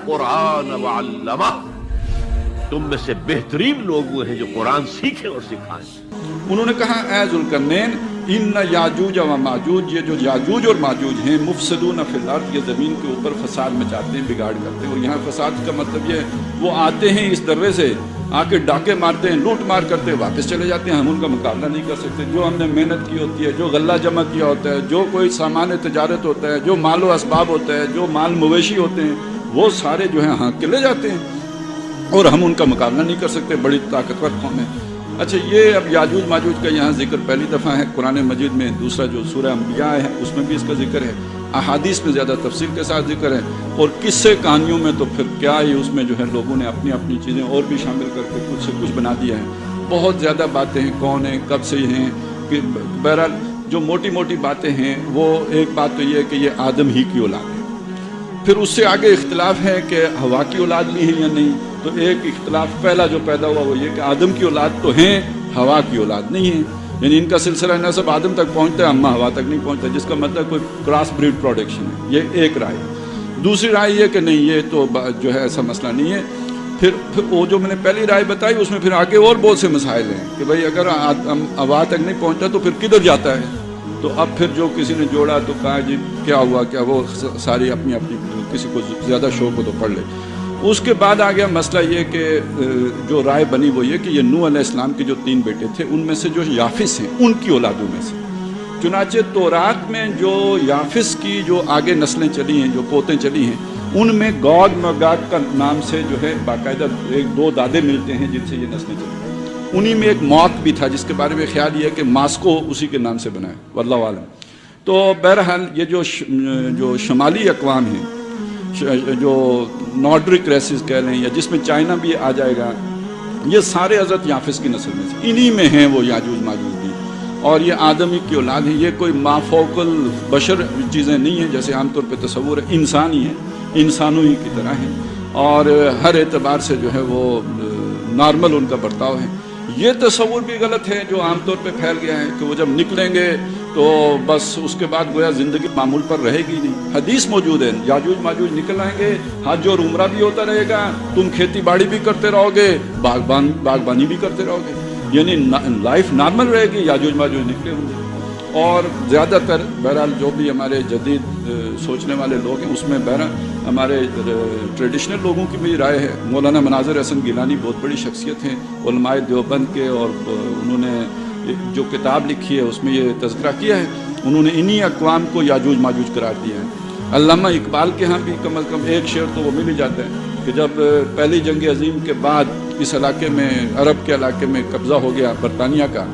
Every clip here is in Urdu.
قرآن وعلمہ، تم میں سے بہترین لوگ وہ ہیں جو قرآن سیکھیں اور سکھائیں۔ انہوں نے کہا اے ذوالقرنین ان یاجوج و ماجوج، یہ جو یاجوج اور ماجوج ہیں، مفسدون فی الارض، یہ زمین کے اوپر فساد مچاتے ہیں، بگاڑ کرتے ہیں۔ اور یہاں فساد کا مطلب یہ وہ آتے ہیں اس دروے سے، آ کے ڈاکے مارتے ہیں، لوٹ مار کرتے ہیں، واپس چلے جاتے ہیں۔ ہم ان کا مقابلہ نہیں کر سکتے۔ جو ہم نے محنت کی ہوتی ہے، جو غلہ جمع کیا ہوتا ہے، جو کوئی سامان تجارت ہوتا ہے، جو مال و اسباب ہوتا ہے، جو مال مویشی ہوتے ہیں، وہ سارے جو ہیں ہانک کے لے جاتے ہیں، اور ہم ان کا مقابلہ نہیں کر سکتے۔ بڑی طاقتور قوم ہے۔ اچھا، یہ اب یاجوج ماجوج کا یہاں ذکر پہلی دفعہ ہے قرآن مجید میں۔ دوسرا جو سورہ انبیاء ہے اس میں بھی اس کا ذکر ہے، احادیث میں زیادہ تفصیل کے ساتھ ذکر ہے، اور قصے کہانیوں میں تو پھر کیا ہی، اس میں جو ہے لوگوں نے اپنی اپنی چیزیں اور بھی شامل کر کے کچھ سے کچھ بنا دیا ہے۔ بہت زیادہ باتیں ہیں، کون ہیں، کب سے ہیں، کہ بہرحال جو موٹی موٹی باتیں ہیں، وہ ایک بات تو یہ ہے کہ یہ آدم ہی کی اولاد ہے۔ پھر اس سے آگے اختلاف ہے کہ ہوا کی اولاد بھی ہے یا نہیں۔ تو ایک اختلاف پہلا جو پیدا ہوا وہ یہ کہ آدم کی اولاد تو ہیں، ہوا کی اولاد نہیں ہے، یعنی ان کا سلسلہ نسب آدم تک پہنچتا ہے، اما ہوا تک نہیں پہنچتا، جس کا مطلب کوئی کراس بریڈ پروڈکشن ہے۔ یہ ایک رائے۔ دوسری رائے یہ کہ نہیں، یہ تو جو ہے ایسا مسئلہ نہیں ہے۔ پھر وہ جو میں نے پہلی رائے بتائی اس میں پھر آگے اور بہت سے مسائل ہیں کہ بھائی اگر ہوا تک نہیں پہنچتا تو پھر کدھر جاتا ہے۔ تو اب پھر جو کسی نے جوڑا تو کہا جی کیا ہوا، کیا وہ ساری اپنی اپنی، کسی کو زیادہ شوق ہو تو پڑھ لے۔ اس کے بعد آ گیا مسئلہ یہ کہ جو رائے بنی وہ یہ کہ یہ نوح علیہ السلام کے جو 3 بیٹے تھے ان میں سے جو یافس ہیں ان کی اولادوں میں سے، چنانچہ تورات میں جو یافس کی جو آگے نسلیں چلی ہیں، جو پوتیں چلی ہیں، ان میں گوگ مگاگ کا نام سے جو ہے باقاعدہ 1-2 دادے ملتے ہیں جن سے یہ نسلیں چلی۔ انہی میں ایک موت بھی تھا جس کے بارے میں خیال یہ ہے کہ ماسکو اسی کے نام سے بنا ہے، واللہ عالم۔ تو بہرحال یہ جو شمالی اقوام ہیں، جو نارڈرک ریسز کہہ لیں یا جس میں چائنا بھی آ جائے گا، یہ سارے حضرت یافس کی نسل میں سے، انہی میں ہیں وہ یاجوج ماجوج بھی، اور یہ آدمی کی اولاد ہے۔ یہ کوئی مافوق البشر چیزیں نہیں ہیں جیسے عام طور پہ تصور ہے، انسان ہی ہیں، انسانوں ہی کی طرح ہیں، اور ہر اعتبار سے جو ہے وہ نارمل ان کا برتاؤ ہے۔ یہ تصور بھی غلط ہے جو عام طور پہ پھیل گیا ہے کہ وہ جب نکلیں گے تو بس اس کے بعد گویا زندگی معمول پر رہے گی نہیں۔ حدیث موجود ہے، یاجوج ماجوج نکل آئیں گے، حج اور عمرہ بھی ہوتا رہے گا، تم کھیتی باڑی بھی کرتے رہو گے، باغبانی بھی کرتے رہو گے، یعنی لائف نارمل رہے گی۔ یاجوج ماجوج نکلے ہوں گے، اور زیادہ تر بہرحال جو بھی ہمارے جدید سوچنے والے لوگ ہیں اس میں بہرحال ہمارے ٹریڈیشنل لوگوں کی بھی رائے ہے۔ مولانا مناظر حسن گیلانی بہت بڑی شخصیت ہیں علماء دیوبند کے، اور انہوں نے جو کتاب لکھی ہے اس میں یہ تذکرہ کیا ہے، انہوں نے انہی اقوام کو یاجوج ماجوج قرار دیا ہے۔ علامہ اقبال کے ہاں بھی کم از کم ایک شعر تو وہ مل ہی جاتا ہے کہ جب پہلی جنگ عظیم کے بعد اس علاقے میں، عرب کے علاقے میں قبضہ ہو گیا برطانیہ کا،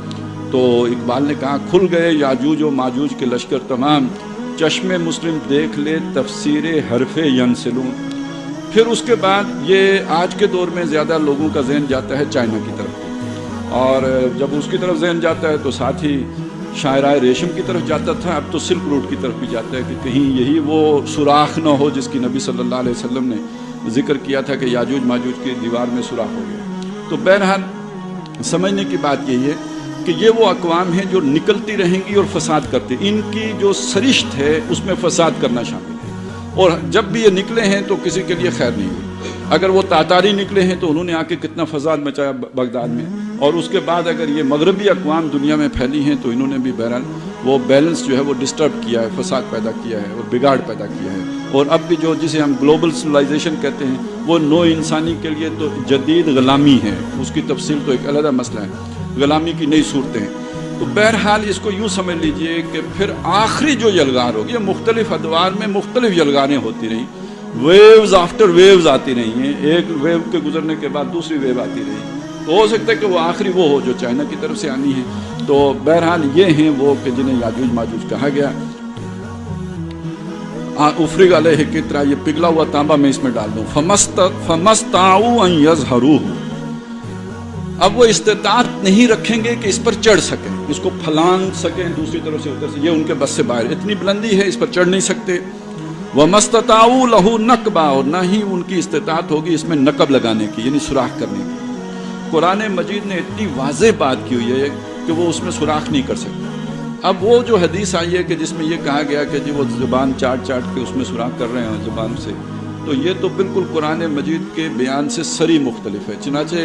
تو اقبال نے کہا کھل گئے یاجوج و ماجوج کے لشکر تمام، چشم مسلم دیکھ لے تفسیر حرف ینسلون۔ پھر اس کے بعد یہ آج کے دور میں زیادہ لوگوں کا ذہن جاتا ہے چائنا کی طرف، اور جب اس کی طرف ذہن جاتا ہے تو ساتھ ہی شاہراہ ریشم کی طرف جاتا تھا، اب تو سلک روٹ کی طرف بھی جاتا ہے کہ کہیں یہی وہ سوراخ نہ ہو جس کی نبی صلی اللہ علیہ وسلم نے ذکر کیا تھا کہ یاجوج ماجوج کی دیوار میں سوراخ ہو گیا۔ تو بہرحال سمجھنے کی بات یہی ہے کہ یہ وہ اقوام ہیں جو نکلتی رہیں گی اور فساد کرتی، ان کی جو سرشت ہے اس میں فساد کرنا شامل ہے، اور جب بھی یہ نکلے ہیں تو کسی کے لیے خیر نہیں ہوئی۔ اگر وہ تاتاری نکلے ہیں تو انہوں نے آ کے کتنا فساد مچایا بغداد میں، اور اس کے بعد اگر یہ مغربی اقوام دنیا میں پھیلی ہیں تو انہوں نے بھی بہرحال وہ بیلنس جو ہے وہ ڈسٹرب کیا ہے، فساد پیدا کیا ہے اور بگاڑ پیدا کیا ہے۔ اور اب بھی جو جسے ہم گلوبل سویلائزیشن کہتے ہیں وہ نو انسانی کے لیے تو جدید غلامی ہے، اس کی تفصیل تو ایک علیحدہ مسئلہ ہے، غلامی کی نئی صورتیں ہیں۔ تو بہرحال اس کو یوں سمجھ لیجئے کہ پھر آخری جو یلغار ہوگی، مختلف ادوار میں مختلف یلغاریں ہوتی رہیں، ویوز آفٹر ویوز آتی رہی ہیں، ایک ویو کے گزرنے کے بعد دوسری ویو آتی رہی، تو ہو سکتا ہے کہ وہ آخری وہ ہو جو چائنا کی طرف سے آنی ہے۔ تو بہرحال یہ ہیں وہ کہ جنہیں یاجوج ماجوج کہا گیا۔ افرغ علیہ کترا، یہ پگھلا ہوا تانبا میں اس میں ڈال دوں، فمستطاعوا ان یظہروہ، اب وہ استطاعت نہیں رکھیں گے کہ اس پر چڑھ سکیں، اس کو پھلانگ سکیں دوسری طرف سے ادھر سے، یہ ان کے بس سے باہر، اتنی بلندی ہے اس پر چڑھ نہیں سکتے۔ وَمَسْتَطَاعُوا لَهُ نَقْبًا، اور نہ ہی ان کی استطاعت ہوگی اس میں نقب لگانے کی، یعنی سوراخ کرنے کی۔ قرآن مجید نے اتنی واضح بات کی ہوئی ہے کہ وہ اس میں سوراخ نہیں کر سکتے، اب وہ جو حدیث آئی ہے کہ جس میں یہ کہا گیا کہ جی وہ زبان چاٹ چاٹ کے اس میں سوراخ کر رہے ہیں زبان سے، تو یہ تو بالکل قرآن مجید کے بیان سے سری مختلف ہے۔ چنانچہ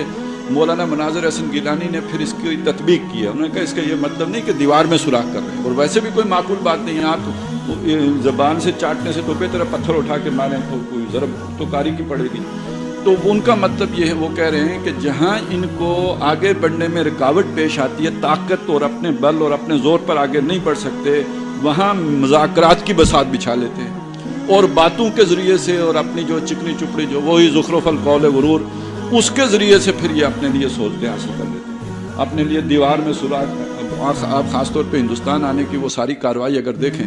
مولانا مناظر حسن گیلانی نے پھر اس کی تطبیق کی ہے، انہوں نے کہا اس کا یہ مطلب نہیں کہ دیوار میں سوراخ کر رہے ہیں، اور ویسے بھی کوئی معقول بات نہیں ہے، آپ زبان سے چاٹنے سے تو بے طرح پتھر اٹھا کے ماریں تو کوئی ضرب تو کاری کی پڑے گی۔ تو ان کا مطلب یہ ہے، وہ کہہ رہے ہیں کہ جہاں ان کو آگے بڑھنے میں رکاوٹ پیش آتی ہے، طاقت اور اپنے بل اور اپنے زور پر آگے نہیں بڑھ سکتے، وہاں مذاکرات کی بساط بچھا لیتے ہیں، اور باتوں کے ذریعے سے اور اپنی جو چکنی چپڑی جو وہی زخرف القول غرور، اس کے ذریعے سے پھر یہ اپنے لیے سہولتیں حاصل کر لیتے ہیں، اپنے لیے دیوار میں سوراخ۔ آپ خاص طور پہ ہندوستان آنے کی وہ ساری کارروائی اگر دیکھیں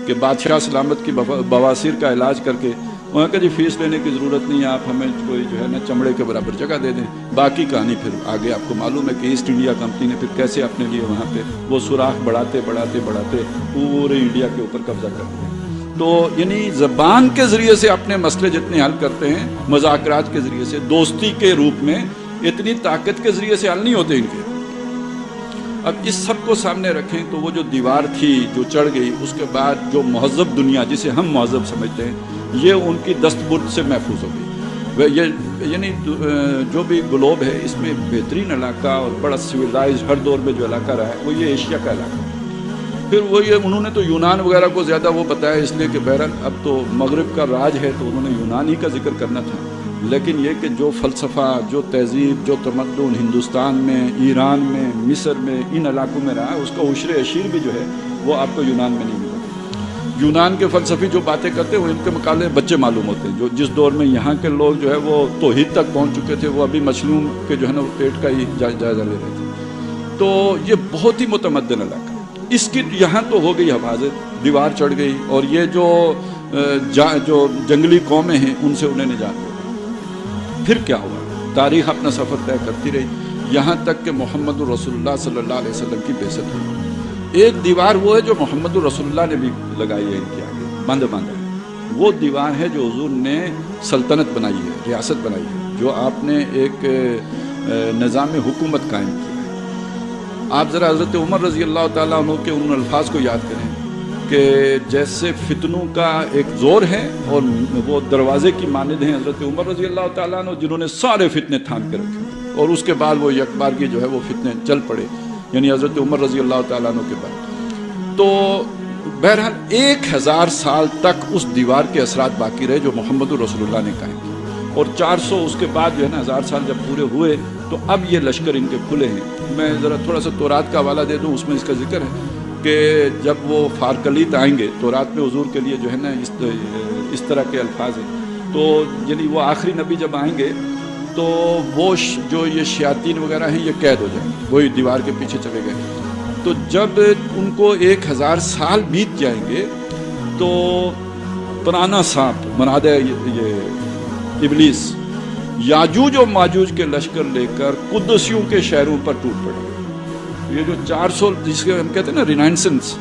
کہ بادشاہ سلامت کی بواسیر کا علاج کر کے وہاں کا جی فیس لینے کی ضرورت نہیں ہے، آپ ہمیں کوئی جو ہے نا چمڑے کے برابر جگہ دے دیں، باقی کہانی پھر آگے آپ کو معلوم ہے کہ ایسٹ انڈیا کمپنی نے پھر کیسے اپنے لیے وہاں پہ وہ سوراخ بڑھاتے بڑھاتے بڑھاتے پورے انڈیا کے اوپر قبضہ کر دیا۔ تو یعنی زبان کے ذریعے سے اپنے مسئلے جتنے حل کرتے ہیں، مذاکرات کے ذریعے سے، دوستی کے روپ میں، اتنی طاقت کے ذریعے سے حل نہیں ہوتے ان کے۔ اب اس سب کو سامنے رکھیں تو وہ جو دیوار تھی جو چڑھ گئی، اس کے بعد جو مہذب دنیا جسے ہم مہذب سمجھتے ہیں، یہ ان کی دست برد سے محفوظ ہو گئی۔ یعنی جو بھی گلوب ہے اس میں بہترین علاقہ اور بڑا سویلائز ہر دور میں جو علاقہ رہا ہے وہ یہ ایشیا کا علاقہ ہے۔ پھر وہ یہ انہوں نے تو یونان وغیرہ کو زیادہ وہ بتایا، اس لیے کہ بہرحال اب تو مغرب کا راج ہے تو انہوں نے یونان ہی کا ذکر کرنا تھا، لیکن یہ کہ جو فلسفہ، جو تہذیب، جو تمدن ہندوستان میں، ایران میں، مصر میں، ان علاقوں میں رہا ہے، اس کا عشر اشیر بھی جو ہے وہ آپ کو یونان میں نہیں ملا۔ یونان کے فلسفی جو باتیں کرتے ہیں وہ ان کے مقابلے بچے معلوم ہوتے ہیں، جو جس دور میں یہاں کے لوگ جو ہے وہ توحید تک پہنچ چکے تھے، وہ ابھی مچھلیوں کے جو ہے نا پیٹ کا ہی جائزہ لے رہے تھے۔ تو یہ بہت ہی متمدن علاقہ، اس کی یہاں تو ہو گئی حفاظت، دیوار چڑھ گئی، اور یہ جو جنگلی قومیں ہیں ان سے انہیں نجات ملی۔ پھر کیا ہوا؟ تاریخ اپنا سفر طے کرتی رہی، یہاں تک کہ محمد رسول اللہ صلی اللہ علیہ وسلم کی بعثت ہوئی۔ ایک دیوار وہ ہے جو محمد رسول اللہ نے بھی لگائی ہے ان کے آگے، بند ہے، وہ دیوار ہے جو حضور نے سلطنت بنائی ہے، ریاست بنائی ہے، جو آپ نے ایک نظام حکومت قائم کیا ہے۔ آپ ذرا حضرت عمر رضی اللہ تعالیٰ عنہ کے ان الفاظ کو یاد کریں کہ جیسے فتنوں کا ایک زور ہے اور وہ دروازے کی مانند ہیں حضرت عمر رضی اللہ تعالیٰ عنہ، جنہوں نے سارے فتنے تھام کے رکھے، اور اس کے بعد وہ یکبارگی جو ہے وہ فتنے چل پڑے، یعنی حضرت عمر رضی اللہ تعالیٰ عنہ کے بعد۔ تو بہرحال 1000 سال تک اس دیوار کے اثرات باقی رہے جو محمد رسول اللہ نے قائم کیا، اور 400 اس کے بعد جو ہے نا 1000 سال جب پورے ہوئے تو اب یہ لشکر ان کے کھلے ہیں۔ میں ذرا تھوڑا سا تورات کا حوالہ دے دوں، اس میں اس کا ذکر ہے کہ جب وہ فارکلیت آئیں گے، تورات میں حضور کے لیے جو ہے نا اس طرح کے الفاظ ہیں، تو یعنی وہ آخری نبی جب آئیں گے تو وہ جو یہ شیاطین وغیرہ ہیں یہ قید ہو جائیں گے، وہی دیوار کے پیچھے چلے گئے۔ تو جب ان کو 1000 سال بیت جائیں گے تو پرانا سانپ مراد ہے یہ ابلیس، یاجوج و ماجوج کے لشکر لے کر قدسیوں کے شہروں پر ٹوٹ پڑے گا۔ یہ جو 400 جس کے ہم کہتے ہیں نا رینائنسنس،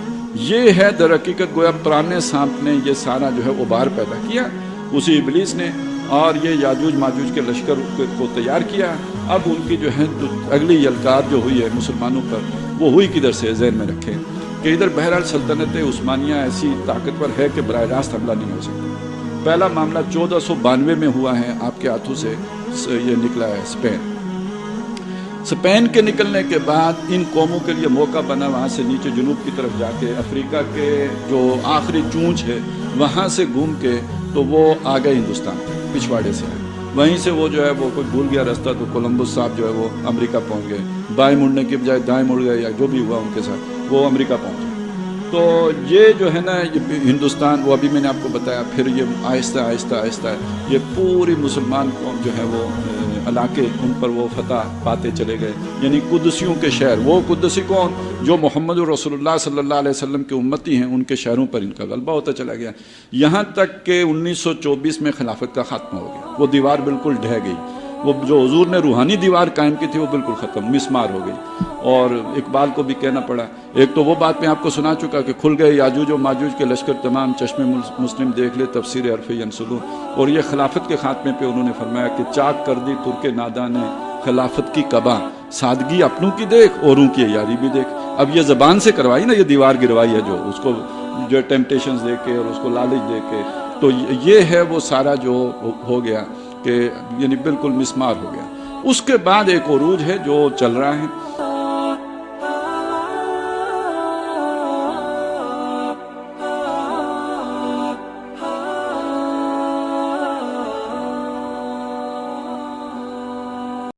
یہ ہے در حقیقت گویا پرانے سانپ نے یہ سارا جو ہے غبار پیدا کیا، اسی ابلیس نے، اور یہ یاجوج ماجوج کے لشکر کو تیار کیا۔ اب ان کی جو ہے اگلی یلکار جو ہوئی ہے مسلمانوں پر، وہ ہوئی کدھر سے ذہن میں رکھیں کہ ادھر بہرحال سلطنت عثمانیہ ایسی طاقتور ہے کہ براہ راست حملہ نہیں ہو سکتا۔ پہلا معاملہ 1492 میں ہوا ہے، آپ کے ہاتھوں سے یہ نکلا ہے اسپین کے نکلنے کے بعد ان قوموں کے لیے موقع بنا وہاں سے نیچے جنوب کی طرف جا کے افریقہ کے جو آخری چونچ ہے وہاں سے گھوم کے تو وہ آ گئے ہندوستان، پچھواڑے سے آئے، وہیں سے وہ جو ہے وہ کوئی بھول گیا راستہ تو کولمبس صاحب جو ہے وہ امریکہ پہنچ گئے، بائیں مڑنے کی بجائے دائیں مڑ گئے یا جو بھی ہوا ان کے ساتھ، وہ امریکہ پہنچ گئے۔ تو یہ جو ہے نا یہ ہندوستان، وہ ابھی میں نے آپ کو بتایا، پھر یہ آہستہ آہستہ آہستہ یہ پوری مسلمان قوم جو ہے وہ علاقے ان پر وہ فتح پاتے چلے گئے، یعنی قدسیوں کے شہر، وہ قدسی کون جو محمد رسول اللہ صلی اللہ علیہ وسلم کے امتی ہیں، ان کے شہروں پر ان کا غلبہ ہوتا چلا گیا، یہاں تک کہ 1924 میں خلافت کا خاتمہ ہو گیا، وہ دیوار بالکل ڈھہ گئی، وہ جو حضور نے روحانی دیوار قائم کی تھی وہ بالکل ختم، مسمار ہو گئی۔ اور اقبال کو بھی کہنا پڑا، ایک تو وہ بات میں آپ کو سنا چکا کہ کھل گئے یاجوج و ماجوج کے لشکر تمام، چشم مسلم دیکھ لے تفسیر حرف ینسلو، اور یہ خلافت کے خاتمے پہ انہوں نے فرمایا کہ چاک کر دی ترک ناداں نے خلافت کی قبا، سادگی اپنوں کی دیکھ اوروں کی یاری بھی دیکھ۔ اب یہ زبان سے کروائی نا، یہ دیوار گروائی ہے جو اس کو جو ٹیمپٹیشنز دے کے اور اس کو لالچ دے کے، تو یہ ہے وہ سارا جو ہو گیا کہ یعنی بالکل مسمار ہو گیا۔ اس کے بعد ایک عروج ہے جو چل رہا ہے